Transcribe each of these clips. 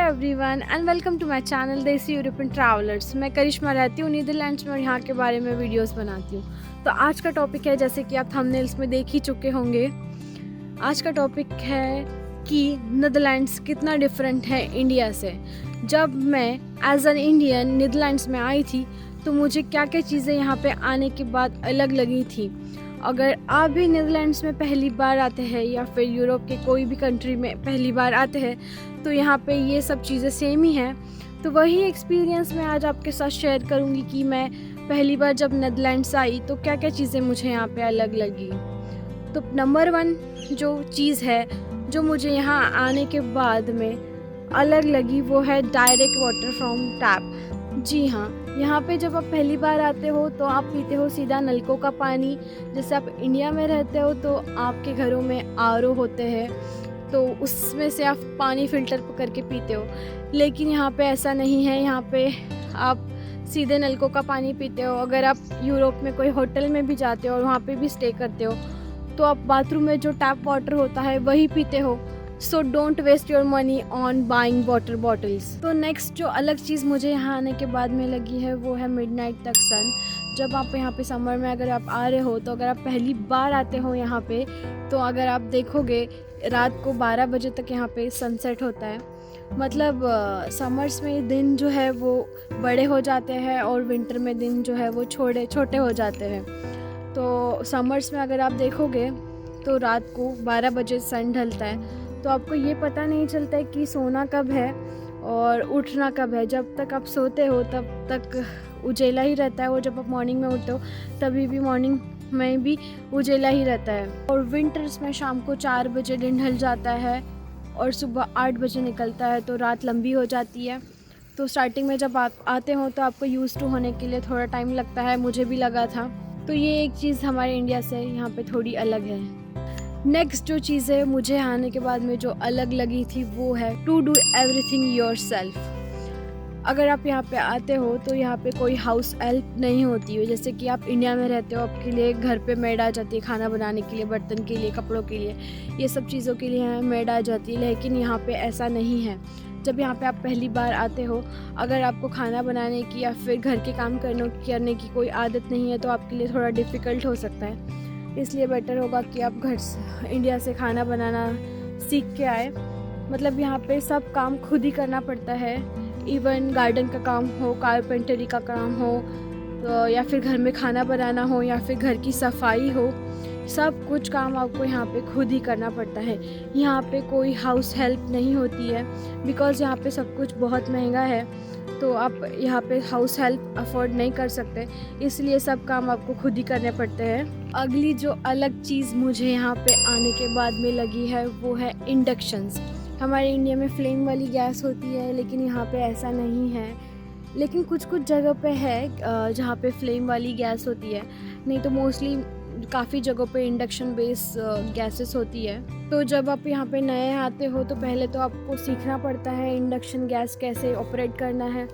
Everyone and welcome to my channel Desi European travellers. मैं करिश्मा रहती हूँ नीदरलैंड्स में और यहाँ के बारे में वीडियोस बनाती हूँ। तो आज का टॉपिक है, जैसे कि आप थंबनेल्स में देख ही चुके होंगे, आज का टॉपिक है कि नीदरलैंड्स कितना डिफरेंट है इंडिया से। जब मैं एज एन इंडियन नीदरलैंड्स में आई थी तो मुझे क्या क्या चीज़ें यहाँ पे आने के बाद अलग लगी थी। अगर आप भी नीदरलैंड्स में पहली बार आते हैं या फिर यूरोप के कोई भी कंट्री में पहली बार आते हैं तो यहाँ पे ये सब चीज़ें सेम ही हैं। तो वही एक्सपीरियंस मैं आज आपके साथ शेयर करूँगी कि मैं पहली बार जब नीदरलैंड्स आई तो क्या क्या चीज़ें मुझे यहाँ पे अलग लगी। तो नंबर 1 जो चीज़ है जो मुझे यहाँ आने के बाद में अलग लगी वो है डायरेक्ट वाटर फ्रॉम टैप। जी हाँ, यहाँ पे जब आप पहली बार आते हो तो आप पीते हो सीधा नलकों का पानी। जैसे आप इंडिया में रहते हो तो आपके घरों में आरओ होते हैं तो उसमें से आप पानी फ़िल्टर करके पीते हो, लेकिन यहाँ पे ऐसा नहीं है। यहाँ पे आप सीधे नलकों का पानी पीते हो। अगर आप यूरोप में कोई होटल में भी जाते हो और वहाँ पे भी स्टे करते हो तो आप बाथरूम में जो टैप वाटर होता है वही पीते हो। So don't waste your money on buying water bottles. तो नेक्स्ट जो अलग चीज़ मुझे यहाँ आने के बाद में लगी है वो है मिडनाइट तक सन। जब आप यहाँ पे समर में अगर आप आ रहे हो तो अगर आप पहली बार आते हो यहाँ पे तो अगर आप देखोगे रात को 12 बजे तक यहाँ पे सनसेट होता है। मतलब समर्स में दिन जो है वो बड़े हो जाते हैं और विंटर में दिन जो है वो छोटे हो जाते हैं। तो समर्स में अगर आप देखोगे तो रात को 12 बजे सन ढलता है तो आपको ये पता नहीं चलता है कि सोना कब है और उठना कब है। जब तक आप सोते हो तब तक उजेला ही रहता है और जब आप मॉर्निंग में उठते हो तभी भी मॉर्निंग में भी उजेला ही रहता है। और विंटर्स में शाम को 4 बजे दिन ढल जाता है और सुबह 8 बजे निकलता है तो रात लंबी हो जाती है। तो स्टार्टिंग में जब आप आते हो तो आपको यूज़ टू होने के लिए थोड़ा टाइम लगता है, मुझे भी लगा था। तो ये एक चीज़ हमारे इंडिया से यहाँ पे थोड़ी अलग है। नेक्स्ट जो चीज़ है मुझे आने के बाद में जो अलग लगी थी वो है टू डू एवरीथिंग योरसेल्फ। अगर आप यहाँ पे आते हो तो यहाँ पे कोई हाउस हेल्प नहीं होती है। जैसे कि आप इंडिया में रहते हो, आपके लिए घर पे मेड आ जाती है खाना बनाने के लिए, बर्तन के लिए, कपड़ों के लिए, ये सब चीज़ों के लिए यहाँ मेड आ जाती है। लेकिन यहाँ पे ऐसा नहीं है। जब यहाँ पे आप पहली बार आते हो, अगर आपको खाना बनाने की या फिर घर के काम करने की कोई आदत नहीं है तो आपके लिए थोड़ा डिफ़िकल्ट हो सकता है। इसलिए बेटर होगा कि आप इंडिया से खाना बनाना सीख के आए। मतलब यहाँ पे सब काम खुद ही करना पड़ता है। इवन गार्डन का काम हो, कारपेंटरी का काम हो, तो या फिर घर में खाना बनाना हो या फिर घर की सफाई हो, सब कुछ काम आपको यहाँ पे खुद ही करना पड़ता है। यहाँ पे कोई हाउस हेल्प नहीं होती है बिकॉज़ यहाँ पे सब कुछ बहुत महंगा है। तो आप यहाँ पे हाउस हेल्प अफोर्ड नहीं कर सकते, इसलिए सब काम आपको खुद ही करने पड़ते हैं। अगली जो अलग चीज़ मुझे यहाँ पे आने के बाद में लगी है वो है इंडक्शंस। हमारे इंडिया में फ्लेम वाली गैस होती है लेकिन यहाँ पे ऐसा नहीं है। लेकिन कुछ जगह पे है जहाँ पे फ्लेम वाली गैस होती है, नहीं तो मोस्टली काफ़ी जगहों पे इंडक्शन बेस गैसेस होती है। तो जब आप यहाँ पे नए आते हो तो पहले तो आपको सीखना पड़ता है इंडक्शन गैस कैसे ऑपरेट करना है।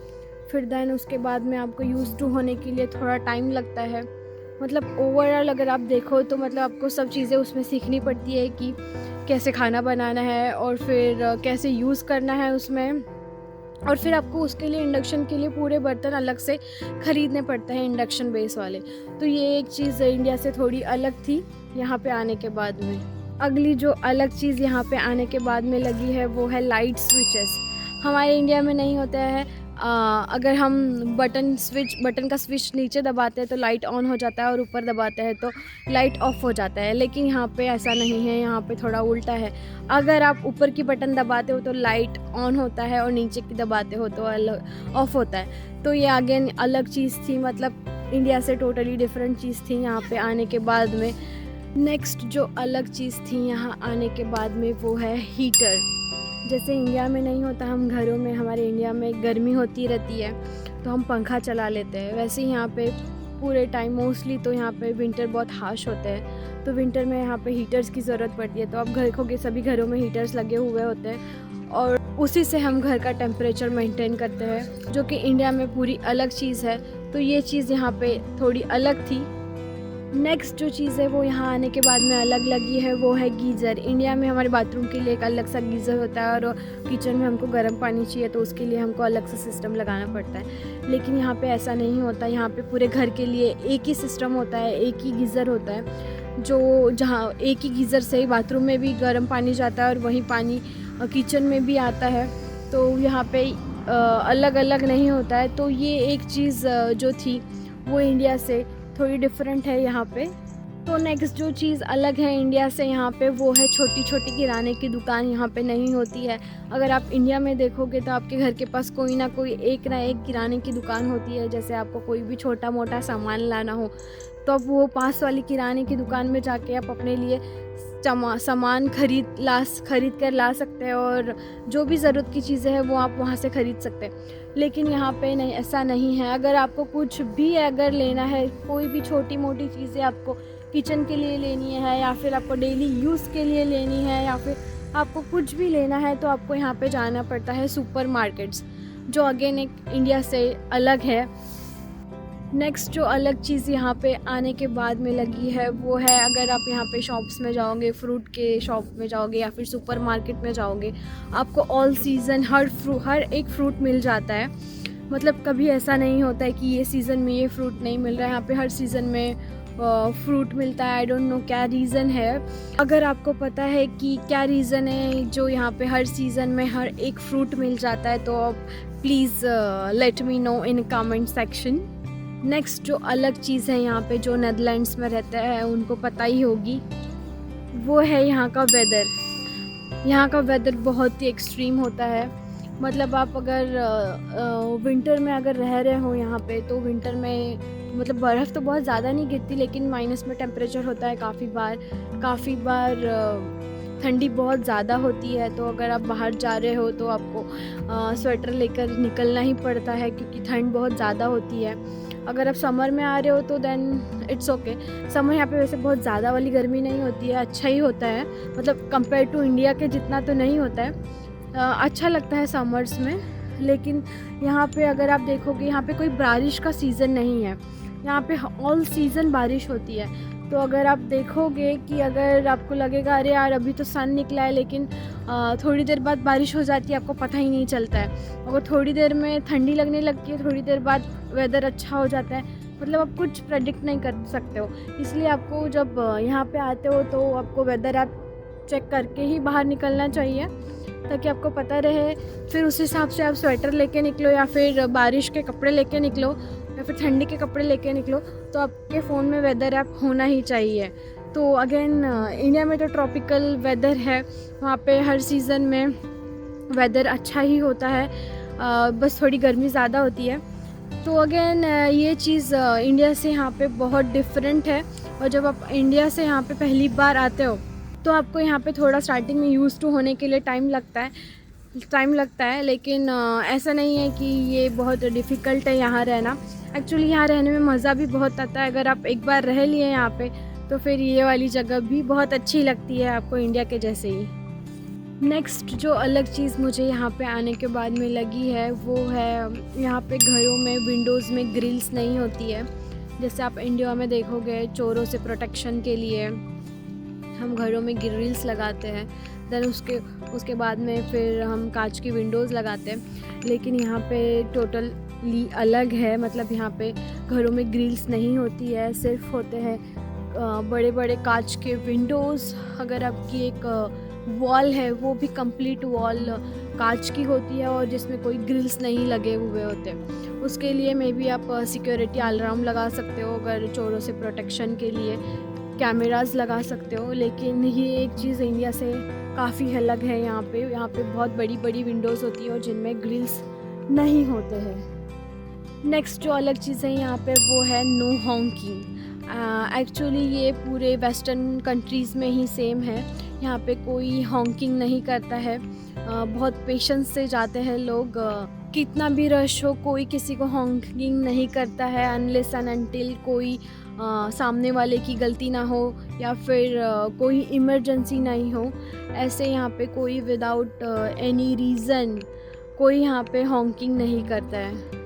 फिर देन उसके बाद में आपको यूज़ टू होने के लिए थोड़ा टाइम लगता है। मतलब ओवरऑल अगर आप देखो तो मतलब आपको सब चीज़ें उसमें सीखनी पड़ती है कि कैसे खाना बनाना है और फिर कैसे यूज़ करना है उसमें। और फिर आपको उसके लिए इंडक्शन के लिए पूरे बर्तन अलग से ख़रीदने पड़ते हैं इंडक्शन बेस वाले। तो ये एक चीज़ इंडिया से थोड़ी अलग थी यहाँ पे आने के बाद में। अगली जो अलग चीज़ यहाँ पे आने के बाद में लगी है वो है लाइट स्विचेस। हमारे इंडिया में नहीं होता है। अगर हम बटन का स्विच नीचे दबाते हैं तो लाइट ऑन हो जाता है और ऊपर दबाते हैं तो लाइट ऑफ हो जाता है। लेकिन यहाँ पे ऐसा नहीं है, यहाँ पे थोड़ा उल्टा है। अगर आप ऊपर की बटन दबाते हो तो लाइट ऑन होता है और नीचे की दबाते हो तो अलग ऑफ होता है। तो ये अगेन अलग चीज़ थी, मतलब इंडिया से टोटली डिफरेंट चीज़ थी यहाँ पे आने के बाद में। नेक्स्ट जो अलग चीज़ थी यहाँ आने के बाद में वो है हीटर। जैसे इंडिया में नहीं होता, हम घरों में, हमारे इंडिया में गर्मी होती रहती है तो हम पंखा चला लेते हैं। वैसे ही यहाँ पे पूरे टाइम मोस्टली तो यहाँ पे विंटर बहुत हार्श होते हैं तो विंटर में यहाँ पे हीटर्स की ज़रूरत पड़ती है। तो आप देखोगे सभी घरों में हीटर्स लगे हुए होते हैं और उसी से हम घर का टेम्परेचर मेंटेन करते हैं, जो कि इंडिया में पूरी अलग चीज़ है। तो ये चीज़ यहाँ पे थोड़ी अलग थी। नेक्स्ट जो चीज़ है वो यहाँ आने के बाद में अलग लगी है वो है गीज़र। इंडिया में हमारे बाथरूम के लिए एक अलग सा गीज़र होता है और किचन में हमको गर्म पानी चाहिए तो उसके लिए हमको अलग सा सिस्टम लगाना पड़ता है, लेकिन यहाँ पे ऐसा नहीं होता। यहाँ पे पूरे घर के लिए एक ही सिस्टम होता है, एक ही गीज़र होता है, जो जहाँ एक ही गीज़र से ही बाथरूम में भी गर्म पानी जाता है और वही पानी किचन में भी आता है। तो यहाँ पे अलग अलग नहीं होता है। तो ये एक चीज़ जो थी वो इंडिया से थोड़ी डिफरेंट है यहाँ पे। तो नेक्स्ट जो चीज़ अलग है इंडिया से यहाँ पे वो है छोटी छोटी किराने की दुकान यहाँ पे नहीं होती है। अगर आप इंडिया में देखोगे तो आपके घर के पास कोई ना एक किराने की दुकान होती है। जैसे आपको कोई भी छोटा मोटा सामान लाना हो तो आप वो पास वाली किराने की दुकान में जाके आप अपने लिए सामान खरीद कर ला सकते हैं और जो भी ज़रूरत की चीज़ें हैं वो आप वहाँ से ख़रीद सकते हैं। लेकिन यहाँ पे नहीं, ऐसा नहीं है। अगर आपको कुछ भी अगर लेना है, कोई भी छोटी मोटी चीज़ें आपको किचन के लिए लेनी है या फिर आपको डेली यूज़ के लिए लेनी है या फिर आपको कुछ भी लेना है तो आपको यहाँ पे जाना पड़ता है सुपर मार्केट्स, जो अगेन एक इंडिया से अलग है। नेक्स्ट जो अलग चीज़ यहाँ पे आने के बाद में लगी है वो है, अगर आप यहाँ पे शॉप्स में जाओगे, फ्रूट के शॉप में जाओगे या फिर सुपर मार्केट में जाओगे, आपको ऑल सीज़न हर एक फ्रूट मिल जाता है। मतलब कभी ऐसा नहीं होता है कि ये सीज़न में ये फ्रूट नहीं मिल रहा है। यहाँ पे हर सीज़न में फ्रूट मिलता है। आई डोंट नो क्या रीज़न है। अगर आपको पता है कि क्या रीज़न है जो यहाँ पे हर सीज़न में हर एक फ्रूट मिल जाता है तो आप please let me know in comment section. Next जो अलग चीज़ है यहाँ पे, जो नेदरलैंड्स में रहता है उनको पता ही होगी, वो है यहाँ का वेदर। यहाँ का वेदर बहुत ही एक्सट्रीम होता है। मतलब आप अगर विंटर में अगर रह रहे हो यहाँ पे तो विंटर में मतलब बर्फ़ तो बहुत ज़्यादा नहीं गिरती, लेकिन माइनस में टेम्परेचर होता है काफ़ी बार ठंडी बहुत ज़्यादा होती है। तो अगर आप बाहर जा रहे हो तो आपको स्वेटर लेकर निकलना ही पड़ता है क्योंकि ठंड बहुत ज़्यादा होती है। अगर आप समर में आ रहे हो तो देन इट्स ओके। समर यहाँ पे वैसे बहुत ज़्यादा वाली गर्मी नहीं होती है, अच्छा ही होता है। मतलब कंपेयर टू इंडिया के जितना तो नहीं होता है। अच्छा लगता है समर्स में। लेकिन यहाँ पे अगर आप देखोगे, यहाँ पे कोई बारिश का सीज़न नहीं है। यहाँ पे ऑल सीज़न बारिश होती है। तो अगर आप देखोगे कि अगर आपको लगेगा अरे यार अभी तो सन निकला है, लेकिन थोड़ी देर बाद बारिश हो जाती है, आपको पता ही नहीं चलता है। अगर थोड़ी देर में ठंडी लगने लगती है, थोड़ी देर बाद वेदर अच्छा हो जाता है। मतलब आप कुछ प्रेडिक्ट नहीं कर सकते हो। इसलिए आपको जब यहाँ पे आते हो तो आपको वेदर ऐप चेक करके ही बाहर निकलना चाहिए, ताकि आपको पता रहे। फिर उस हिसाब से आप स्वेटर लेके निकलो या फिर बारिश के कपड़े लेके निकलो या फिर ठंडी के कपड़े लेके निकलो। तो आपके फ़ोन में वेदर ऐप होना ही चाहिए। तो अगेन इंडिया में तो ट्रॉपिकल वेदर है, वहाँ पे हर सीज़न में वेदर अच्छा ही होता है। बस थोड़ी गर्मी ज़्यादा होती है। तो अगेन ये चीज़ इंडिया से यहाँ पे बहुत डिफरेंट है। और जब आप इंडिया से यहाँ पे पहली बार आते हो तो आपको यहाँ पे थोड़ा स्टार्टिंग में यूज़ टू होने के लिए टाइम लगता है। लेकिन ऐसा नहीं है कि ये बहुत डिफ़िकल्ट है यहाँ रहना। एक्चुअली यहाँ रहने में मज़ा भी बहुत आता है। अगर आप एक बार रह लिए यहाँ पे तो फिर ये वाली जगह भी बहुत अच्छी लगती है आपको, इंडिया के जैसे ही। नेक्स्ट जो अलग चीज़ मुझे यहाँ पे आने के बाद में लगी है वो है, यहाँ पे घरों में विंडोज़ में ग्रिल्स नहीं होती है। जैसे आप इंडिया में देखोगे चोरों से प्रोटेक्शन के लिए हम घरों में ग्रिल्स लगाते हैं, देन उसके बाद में फिर हम कांच की विंडोज़ लगाते हैं। लेकिन यहाँ पे टोटली अलग है। मतलब यहाँ पे घरों में ग्रिल्स नहीं होती है, सिर्फ होते हैं बड़े बड़े कांच के विंडोज़। अगर आपकी एक वॉल है वो भी कंप्लीट वॉल कांच की होती है और जिसमें कोई ग्रिल्स नहीं लगे हुए होते। उसके लिए मे बी आप सिक्योरिटी अलार्म लगा सकते हो, अगर चोरों से प्रोटेक्शन के लिए कैमरास लगा सकते हो। लेकिन ये एक चीज़ इंडिया से काफ़ी अलग है। यहाँ पे बहुत बड़ी बड़ी विंडोज़ होती है और जिनमें ग्रिल्स नहीं होते हैं। नेक्स्ट जो अलग चीज़ है यहाँ पे वो है नो हॉन्किंग। एक्चुअली ये पूरे वेस्टर्न कंट्रीज़ में ही सेम है। यहाँ पे कोई हॉन्किंग नहीं करता है। बहुत पेशेंस से जाते हैं लोग। कितना भी रश हो कोई किसी को हॉन्किंग नहीं करता है अनलेस एंड अनटिल कोई सामने वाले की गलती ना हो या फिर कोई इमरजेंसी नहीं हो। ऐसे यहाँ पे कोई विदाउट एनी रीज़न कोई यहाँ पे हॉन्किंग नहीं करता है।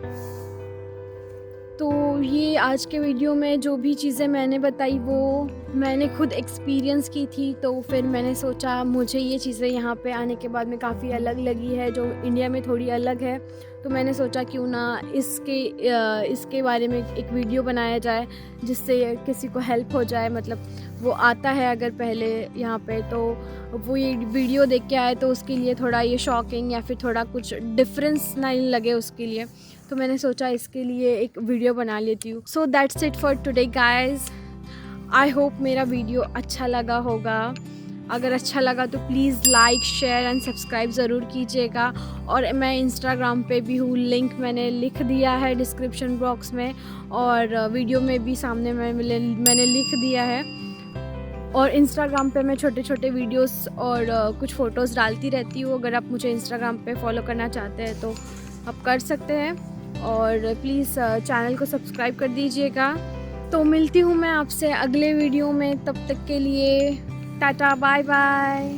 तो अब ये आज के वीडियो में जो भी चीज़ें मैंने बताई वो मैंने खुद एक्सपीरियंस की थी, तो फिर मैंने सोचा मुझे ये चीज़ें यहाँ पे आने के बाद में काफ़ी अलग लगी है, जो इंडिया में थोड़ी अलग है। तो मैंने सोचा क्यों ना इसके बारे में एक वीडियो बनाया जाए जिससे किसी को हेल्प हो जाए। मतलब वो आता है अगर पहले यहाँ पे, तो वो ये वीडियो देख के आए तो उसके लिए थोड़ा ये शॉकिंग या फिर थोड़ा कुछ डिफरेंस नहीं लगे उसके लिए, तो मैंने सोचा इसके लिए एक वीडियो बना लेती हूँ। So that's it for today guys. I hope मेरा वीडियो अच्छा लगा होगा। अगर अच्छा लगा तो please like, share and subscribe ज़रूर कीजिएगा। और मैं इंस्टाग्राम पे भी हूँ, लिंक मैंने लिख दिया है डिस्क्रिप्शन बॉक्स में, और वीडियो में भी सामने मैंने लिख दिया है। और इंस्टाग्राम पे मैं छोटे छोटे वीडियोस और कुछ फ़ोटोज़ डालती रहती हूँ। अगर आप मुझे इंस्टाग्राम पे फॉलो करना चाहते हैं तो आप कर सकते हैं, और प्लीज़ चैनल को सब्सक्राइब कर दीजिएगा। तो मिलती हूँ मैं आपसे अगले वीडियो में, तब तक के लिए टाटा बाय बाय।